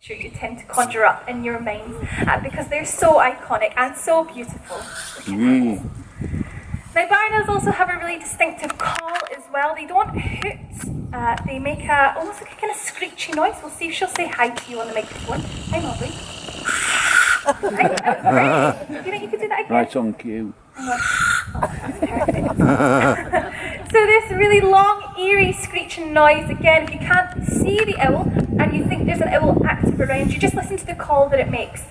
picture you tend to conjure up in your mind because they're so iconic and so beautiful. Now barn owls also have a really distinctive call as well. They don't hoot, they make almost like a kind of screechy noise. We'll see if she'll say hi to you on the microphone. Hi Molly. That was great. You think you could do that again? Right on cue. So this really long, eerie, screeching noise, again, if you can't see the owl and you think there's an owl active around you, just listen to the call that it makes.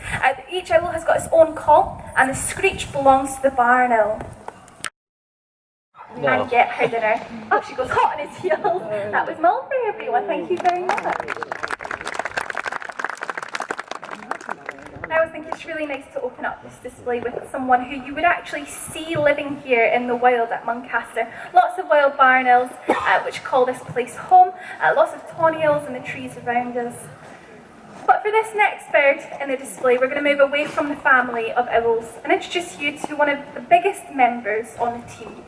Each owl has got its own call, and the screech belongs to the barn owl. No. And get her dinner. Oh, she goes hot on his heels. That was Mulberry, everyone. Thank you very much. I always think it's really nice to open up this display with someone who you would actually see living here in the wild at Muncaster. Lots of wild barn owls, which call this place home. Lots of tawny owls in the trees around us. But for this next bird in the display, we're going to move away from the family of owls and introduce you to one of the biggest members on the team.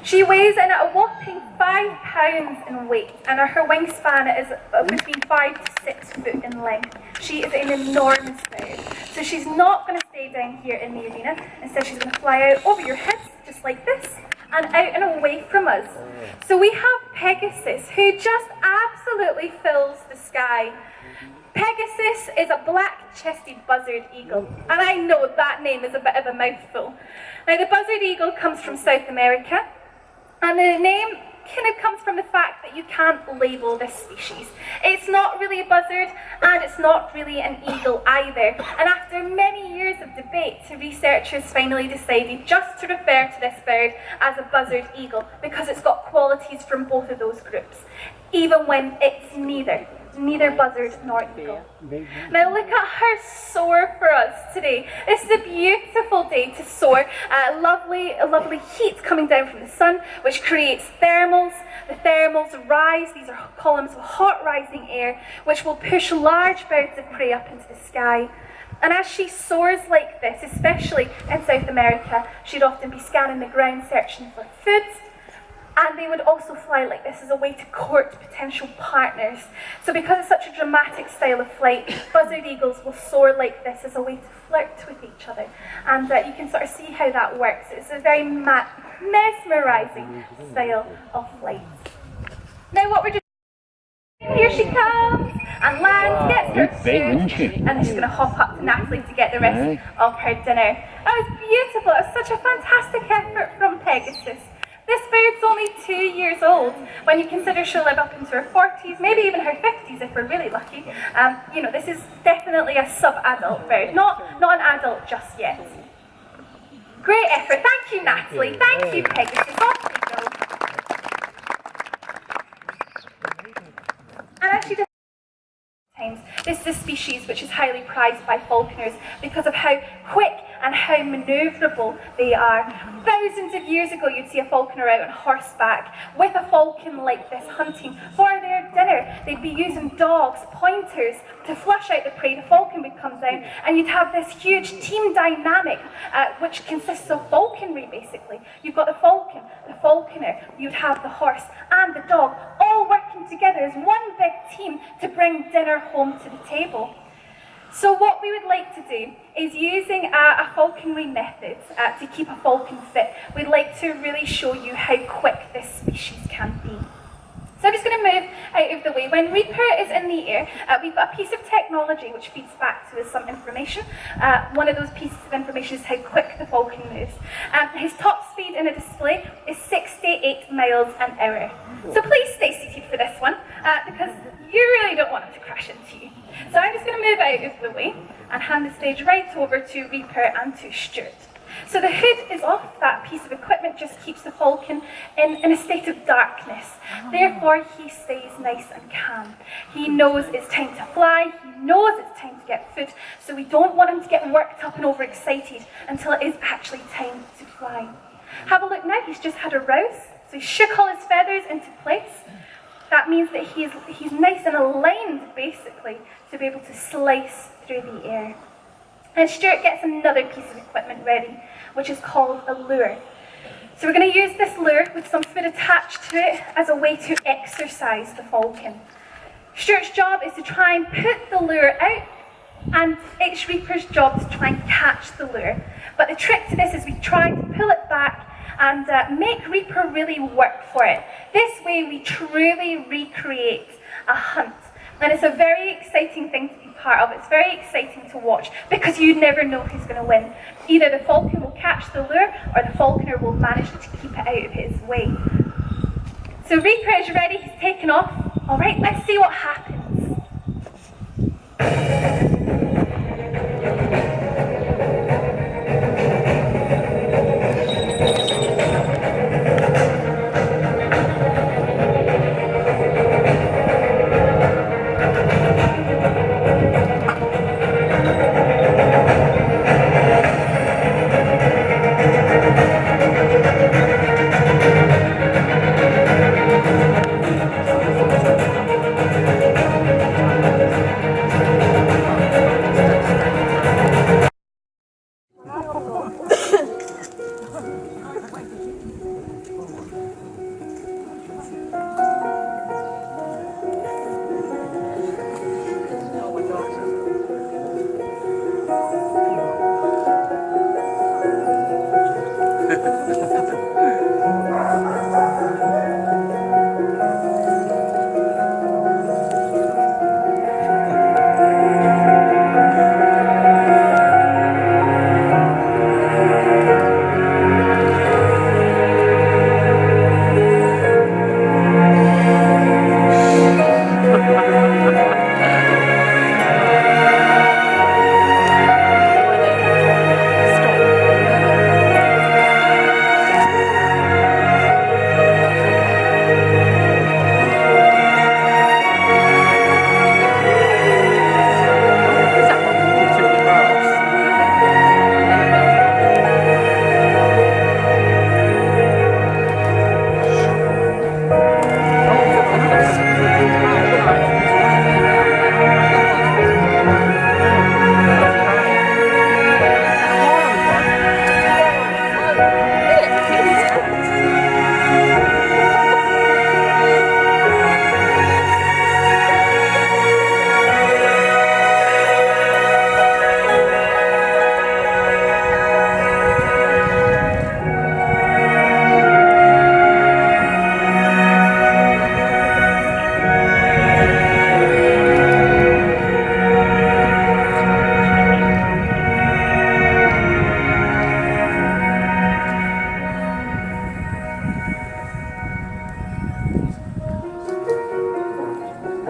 She weighs in at a whopping 5 pounds in weight, and her wingspan is between 5 to 6 foot in length. She is an enormous bird. So she's not going to stay down here in the arena. Instead, she's going to fly out over your heads, just like this, and out and away from us. So we have Pegasus, who just absolutely fills the sky. Pegasus is a black-chested buzzard eagle, and I know that name is a bit of a mouthful. Now, the buzzard eagle comes from South America, and the name kind of comes from the fact that you can't label this species. It's not really a buzzard, and it's not really an eagle either. And after many years of debate, researchers finally decided just to refer to this bird as a buzzard eagle because it's got qualities from both of those groups, even when it's neither buzzard nor eagle. Now look at her soar for us today. This is a beautiful day to soar. Lovely heat coming down from the sun, which creates thermals. The thermals rise. These are columns of hot rising air, which will push large birds of prey up into the sky. And as she soars like this, especially in South America, she'd often be scanning the ground searching for food. And they would also fly like this as a way to court potential partners. So because it's such a dramatic style of flight, buzzard eagles will soar like this as a way to flirt with each other. And you can sort of see how that works. It's a very mesmerising style of flight. Now what we're doing, here she comes, and lands, gets her food, and then she's going to hop up to Natalie to get the rest of her dinner. That was beautiful. It was such a fantastic effort from Pegasus. This bird's only 2 years old. When you consider she'll live up into her 40s, maybe even her 50s if we're really lucky. You know, this is definitely a sub-adult bird, not an adult just yet. Great effort. Thank you, Natalie. Thank you, Pegasus. Off we go. And actually, this is a species which is highly prized by falconers because of how quick and how manoeuvrable they are. Thousands of years ago, you'd see a falconer out on horseback with a falcon like this hunting for their dinner. They'd be using dogs, pointers, to flush out the prey. The falcon would come down, and you'd have this huge team dynamic, which consists of falconry, basically. You've got the falcon, the falconer, you'd have the horse and the dog, all working together as one big team to bring dinner home to the table. So what we would like to do is, using a falconry method to keep a falcon fit, we'd like to really show you how quick this species can be. So I'm just going to move out of the way. When Reaper is in the air, we've got a piece of technology which feeds back to us some information. One of those pieces of information is how quick the falcon moves. His top speed in a display is 68 miles an hour. So please stay seated for this one, because you really don't want him to crash into you. So I'm just going to move out of the way and hand the stage right over to Reaper and to Stuart. So the hood is off. That piece of equipment just keeps the falcon in a state of darkness. Therefore, he stays nice and calm. He knows it's time to fly. He knows it's time to get food. So we don't want him to get worked up and overexcited until it is actually time to fly. Have a look now. He's just had a rouse. So he shook all his feathers into place. That means that he's nice and aligned, basically, to be able to slice through the air. And Stuart gets another piece of equipment ready, which is called a lure. So we're going to use this lure with some food attached to it as a way to exercise the falcon. Stuart's job is to try and put the lure out, and it's Reaper's job to try and catch the lure. But the trick to this is we try to pull it back and make Reaper really work for it. This way we truly recreate a hunt. And it's a very exciting thing to be part of. It's very exciting to watch because you never know who's going to win. Either the falcon will catch the lure or the falconer will manage to keep it out of his way. So Reaper is ready, he's taken off. All right, let's see what happens.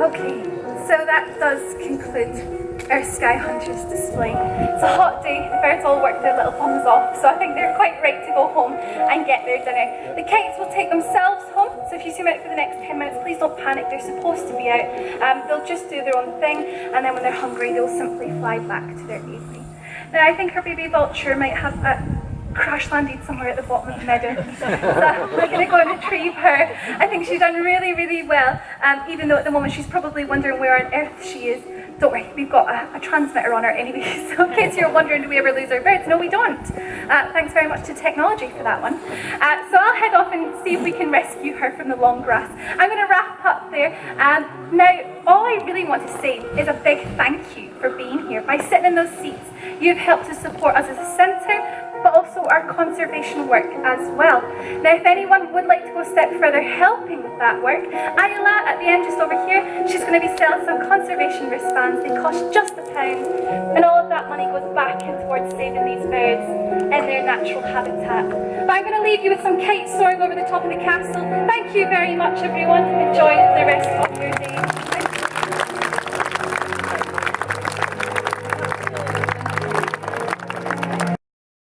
Okay, so that does conclude our Sky Hunters display. It's a hot day, the birds all worked their little bums off, so I think they're quite right to go home and get their dinner. The kites will take themselves home, so if you zoom out for the next 10 minutes, please don't panic, they're supposed to be out. They'll just do their own thing, and then when they're hungry, they'll simply fly back to their aviary. Now, I think our baby vulture might have crash landed somewhere at the bottom of the meadow. So we're going to go and retrieve her. I think she's done really, really well, even though at the moment she's probably wondering where on earth she is. Don't worry, we've got a transmitter on her anyway, so in case you're wondering, do we ever lose our birds? No, we don't. Thanks very much to technology for that one. So I'll head off and see if we can rescue her from the long grass. I'm going to wrap up there. Now, all I really want to say is a big thank you for being here. By sitting in those seats, you've helped to support us as a centre, but also our conservation work as well. Now, if anyone would like to go a step further helping with that work, Ayla at the end just over here, she's going to be selling some conservation wristbands. They cost just £1, and all of that money goes back in towards saving these birds in their natural habitat. But I'm going to leave you with some kites soaring over the top of the castle. Thank you very much, everyone. Enjoy the rest of your day.